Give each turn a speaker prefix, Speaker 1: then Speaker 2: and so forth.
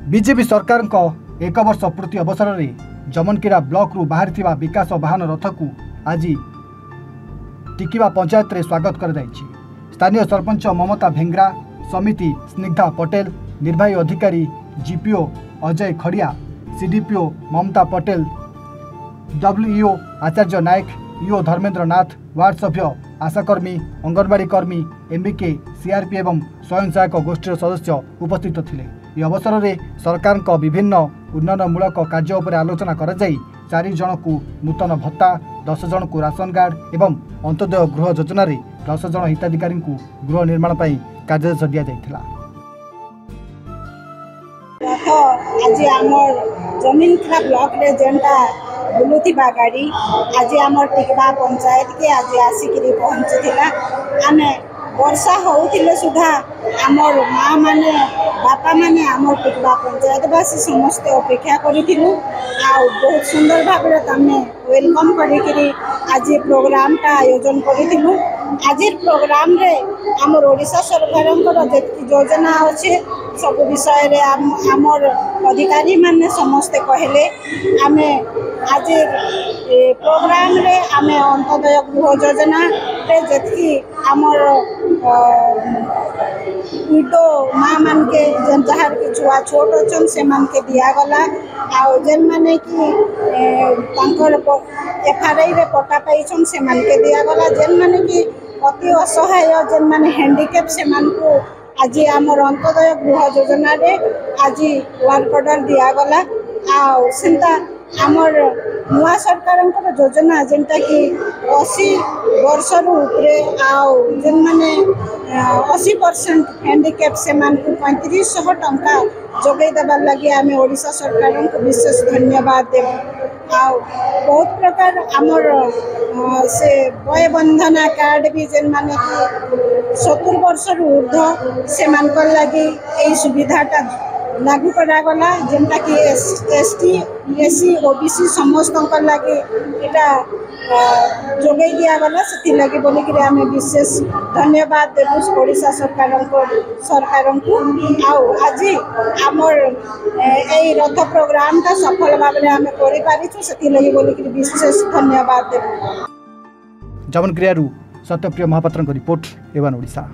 Speaker 1: BJP सरकार एक वर्ष पूर्ति अवसर में जमनकीरा ब्लॉक रु बाहरी विकास वाहन रथ को आज टिकिवा पंचायत रे स्वागत कर स्थानीय सरपंच ममता भेंगरा, समिति स्निग्धा पटेल, निर्वाही अधिकारी जीपीओ अजय खड़िया, सीडीपीओ ममता पटेल, डब्ल्यूईओ आचार्य नायक, ईओ धर्मेंद्र नाथ, वार्ड सभ्य, आशाकर्मी, अंगनवाड़ी कर्मी, एमबीके, सीआरपी एवं स्वयं सहायक गोष्ठी सदस्य उपस्थित थिले। यह अवसर में सरकार विभिन्न उन्नयनमूलक कार्य उपर आलोचना कर 4 जन को नूतन भत्ता, 10 जन को राशन कार्ड एवं अंत्योदय गृह योजना 10 जन हिताधिकारी को गृह निर्माण पर कार्यादेश दि जाइथिला।
Speaker 2: आज आमर जमीनखिला ब्लॉक रे जेंटा बुलुथिबा गाड़ी आज आमर टिकवा पंचायत के आज आसिक पहुँचीला। आमे वर्षा होउथिले सुधा आमर माँ माने बापा माने आमर टिकवा पंचायतवासी समस्ते अपेक्षा करिथिलु। बहुत सुंदर भाव में वेलकम करी आज प्रोग्राम टा आयोजन करिथिलु। आज प्रोग्राम रे आमर ओडिशा सरकार योजना अच्छे सब विषय रे आमर अधिकारी माने समस्ते कहले। आमे आज प्रोग्राम रे आमे अंत्योदय गृह योजना रे जति आमर विडो माँ मान के जहाँ के छुआ छोट अच्छन से मान के दिया गला। जेन माने कि एफआरआई रे पट्टा पाइछन से मान के दिया गला। जेन माने कि अति असहाय जेन माने हैंडिकैप से मान को आज आमर अंत्योदय गृह योजना रे आज वर्क ऑर्डर दिया गला। सेंता आमर नुआ सरकार योजना जेनटा कि 80 वर्ष उपरे जेन माने 80% हैंडिकैप से मान को 3500 टंका जोगे देवार लगे आम ओडिशा सरकार को विशेष धन्यवाद देव। बहुत प्रकार आमर से वय बंधना कार्ड भी जेन माने कि 70 वर्ष ऊर्ध्व से मान लगे यही सुविधाटा लागू करागला। जेनटा कि एसटी एससी ओबीसी समस्त लगे यहाँ जोगे दिगला। से लगे बोलिक आम विशेष धन्यवाद देवु ओडिशा सरकार को। आज आमर यही रथ प्रोग्राम टा सफल भाव में आम कर बोलिक विशेष धन्यवाद देवु।
Speaker 1: जमनक्रिया सत्यप्रिय महापात्र रिपोर्ट, एवन ओडिशा।